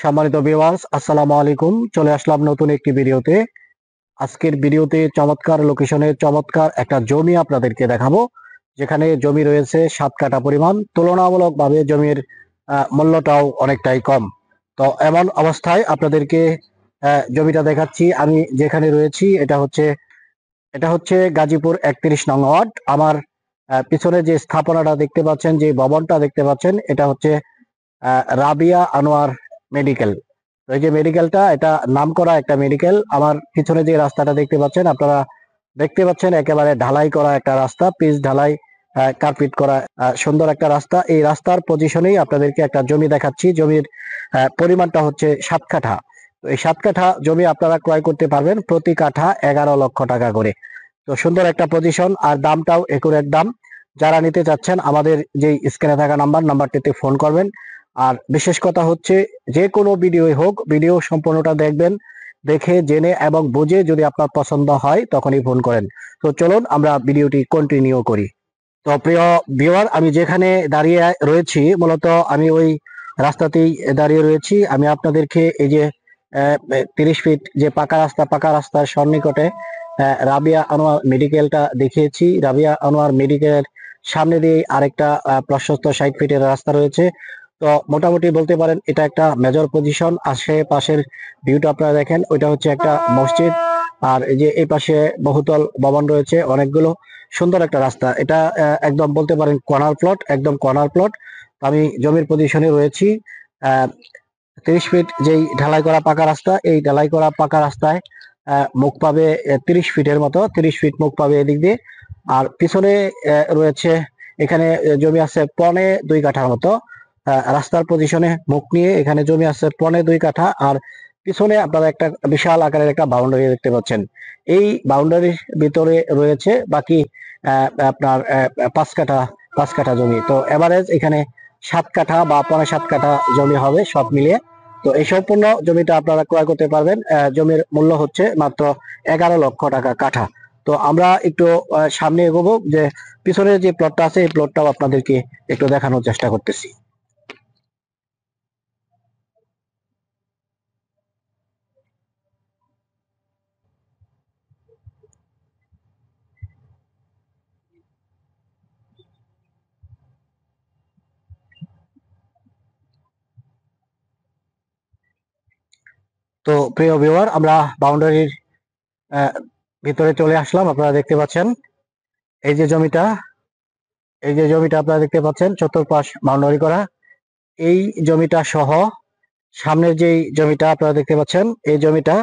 সম্মানিত ভিউয়ার্স, আসসালামু আলাইকুম। চলে আসলাম নতুন একটি ভিডিওতে। আজকের ভিডিওতে চমৎকার লোকেশনে চমৎকার একটা জমি আপনাদেরকে দেখাবো, যেখানে জমি রয়েছে 7 কাঠা পরিমাণ। তুলনামূলকভাবে জমির মূল্যটাও অনেকটাই কম। তো এমন অবস্থায় আপনাদেরকে জমিটা দেখাচ্ছি। আমি যেখানে রয়েছি এটা হচ্ছে গাজীপুর 31 নং ওয়ার্ড। আমার পিছনে যে স্থাপনাটা দেখতে পাচ্ছেন, যে ভবনটা দেখতে পাচ্ছেন, এটা হচ্ছে রাবিয়া আনোয়ার মেডিকেল। তো এই যে মেডিকেলটা, এটা নামকরা একটা মেডিকেল। আমার পিছনে যে রাস্তাটা দেখতে পাচ্ছেন, আপনারা দেখতে পাচ্ছেন একেবারে ঢালাই করা একটা রাস্তা, পিচ ঢালাই, কার্পেট করা সুন্দর একটা রাস্তা। এই রাস্তার পজিশনেই আপনাদেরকে একটা জমি দেখাচ্ছি। জমির পরিমাণটা হচ্ছে 7 কাঠা। তো এই 7 কাঠা জমি আপনারা ক্রয় করতে পারবেন প্রতি কাঠা 11 লক্ষ টাকা করে। তো সুন্দর একটা পজিশন, আর দামটাও একুরেট দাম। যারা নিতে চাচ্ছেন আমাদের যে স্ক্রিনে থাকা নাম্বারটিতে ফোন করবেন। আর বিশেষ কথা হচ্ছে, যে কোনো ভিডিও হোক, ভিডিও সম্পূর্ণটা দেখবেন, দেখে জেনে এবং বুঝে যদি আপনার পছন্দ হয় তখনই ফোন করেন। তো চলুন আমরা ভিডিওটি কন্টিনিউ করি। তো প্রিয় ভিউয়ার, আমি যেখানে দাঁড়িয়ে রয়েছি, মূলত আমি ওই রাস্তাতেই দাঁড়িয়ে রয়েছি। আমি আপনাদেরকে এই যে 30 ফিট যে পাকা রাস্তার সন্নিকটে রাবিয়া আনোয়ার মেডিকেলটা দেখিয়েছি। রাবিয়া আনোয়ার মেডিকেলের সামনে দিয়ে আরেকটা প্রশস্ত 60 ফিটের রাস্তা রয়েছে। তো মোটামুটি বলতে পারেন এটা একটা মেজর পজিশন। আশেপাশের ভিউটা আপনারা দেখেন, ওইটা হচ্ছে একটা মসজিদ। আর এই যে এই পাশে বহুতল ভবন রয়েছে অনেকগুলো। সুন্দর একটা রাস্তা এটা। একদম বলতে পারেন কর্নার প্লট, একদম কর্নার প্লট। আমি জমির পজিশনে রয়েছি। 30 ফিট যেই ঢালাই করা পাকা রাস্তা, এই ঢালাই করা পাকা রাস্তায় মুখ পাবে 30 ফিটের মতো, 30 ফিট মুখ পাবে এদিক দিয়ে। আর পিছনে রয়েছে, এখানে জমি আছে 2.25 কাঠার মতো। রাস্তার পজিশনে মুখ নিয়ে এখানে জমি আছে 2.25 কাঠা। আর পিছনে আপনারা একটা বিশাল আকারের একটা বাউন্ডারি দেখতে পাচ্ছেন। এই বাউন্ডারির ভিতরে রয়েছে বাকি আপনার 5 কাঠা জমি। তো এভারেজ এখানে 7 কাঠা বা 7.25 কাঠা জমি হবে সব মিলিয়ে। তো এই সম্পূর্ণ জমিটা আপনারা ক্রয় করতে পারবেন। জমির মূল্য হচ্ছে মাত্র 11 লক্ষ টাকা কাঠা। তো আমরা একটু সামনে এগোবো, যে পিছনে যে প্লটটা আছে এই প্লটটাও আপনাদেরকে একটু দেখানোর চেষ্টা করতেছি। তো প্রিয় ভিউয়ার, আমরা বাউন্ডারির ভিতরে চলে আসলাম। আপনারা দেখতে পাচ্ছেন এই যে জমিটা, এই যে জমিটা আপনারা দেখতে পাচ্ছেন, চতুর্পাশ বাউন্ডারি করা। এই জমিটা সহ সামনের যেই জমিটা আপনারা দেখতে পাচ্ছেন, এই জমিটা,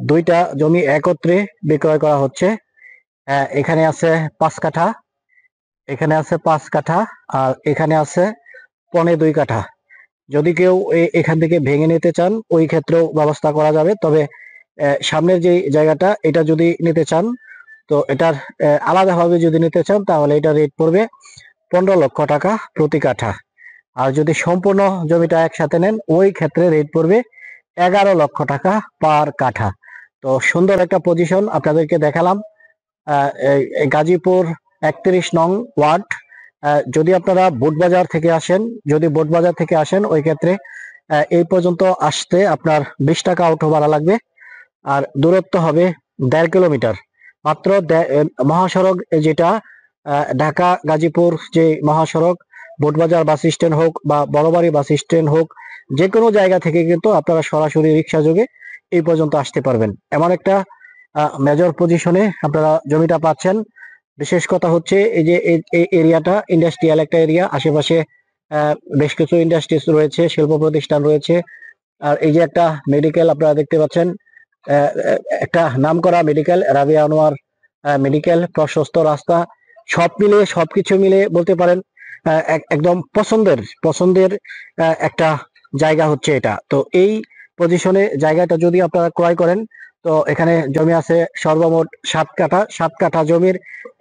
দুইটা জমি একত্রে বিক্রয় করা হচ্ছে। এখানে আছে 5 কাঠা, এখানে আছে 5 কাঠা, আর এখানে আছে 2.25 কাঠা। যদি কেউ এখান থেকে ভেঙে নিতে চান, ওই ক্ষেত্রেও ব্যবস্থা করা যাবে। তবে সামনের যে জায়গাটা, এটা যদি নিতে চান, তো এটার আলাদাভাবে যদি নিতে চান, তাহলে এটা রেট পড়বে 15 লক্ষ টাকা প্রতি কাঠা। আর যদি সম্পূর্ণ জমিটা একসাথে নেন, ওই ক্ষেত্রে রেট পড়বে 11 লক্ষ টাকা পার কাঠা। তো সুন্দর একটা পজিশন আপনাদেরকে দেখালাম। গাজীপুর 31 নং ওয়ার্ড। যদি আপনারা বোটবাজার থেকে আসেন, ওই ক্ষেত্রে এই পর্যন্ত আসতে আপনার 20 টাকা অটো ভাড়া লাগবে। আর দূরত্ব হবে 1.5 কিলোমিটার মাত্র। মহাসড়ক যেটা ঢাকা গাজীপুর যে মহাসড়ক, বোটবাজার বাস স্ট্যান্ড হোক বা বড়বাড়ি বাস স্ট্যান্ড হোক, যে কোনো জায়গা থেকে কিন্তু আপনারা সরাসরি রিক্সা যোগে এই পর্যন্ত আসতে পারবেন। এমন একটা মেজর পজিশনে আপনারা জমিটা পাচ্ছেন। বিশেষ কথা হচ্ছে এই যে এই এরিয়াটা ইন্ডাস্ট্রিয়াল একটা এরিয়া। আশেপাশে বেশ কিছু ইন্ডাস্ট্রিজ রয়েছে, শিল্প প্রতিষ্ঠান রয়েছে। আর এই যে একটা মেডিকেল আপনারা দেখতে পাচ্ছেন, একটা নামকরা মেডিকেল, রাবিয়া আনোয়ার মেডিকেল। প্রশস্ত রাস্তা, সব মিলিয়ে, সবকিছু মিলে বলতে পারেন একদম পছন্দের একটা জায়গা হচ্ছে এটা। তো এই পজিশনে জায়গাটা যদি আপনারা ক্রয় করেন, তো এখানে জমি আছে সর্বমোট 7 কাঠা। 7 কাঠা জমির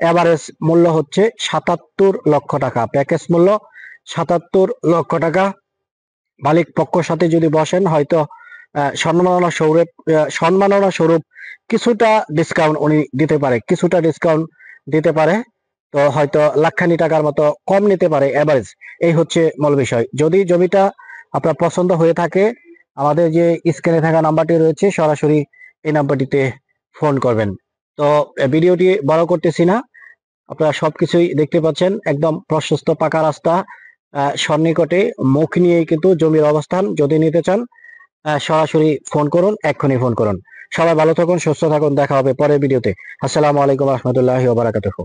এভারেজ মূল্য হচ্ছে 77 লক্ষ টাকা। প্যাকেজ মূল্য 77 লক্ষ টাকা। মালিক পক্ষর সাথে যদি বসেন, হয়তো সম্মাননা স্বরূপ কিছুটা ডিসকাউন্ট উনি দিতে পারে। তো হয়তো লাখখানি টাকার মতো কম নিতে পারে এভারেজ। এই হচ্ছে মূল বিষয়। যদি জমিটা আপনার পছন্দ হয়ে থাকে, আমাদের যে স্ক্রিনে থাকা নাম্বারটি রয়েছে সরাসরি এই নাম্বারটিতে ফোন করবেন। তো ভিডিওটি বড় করতেছি না, আপনারা সবকিছুই দেখতে পাচ্ছেন, একদম প্রশস্ত পাকা রাস্তা, সন্নিকটে মুখ নিয়েই কিন্তু জমির অবস্থান। যদি নিতে চান সরাসরি ফোন করুন, এক্ষুনি ফোন করুন। সবাই ভালো থাকুন, সুস্থ থাকুন, দেখা হবে পরের ভিডিওতে। আসসালামু আলাইকুম রহমতুল্লাহি ওয়া বারাকাতুহু।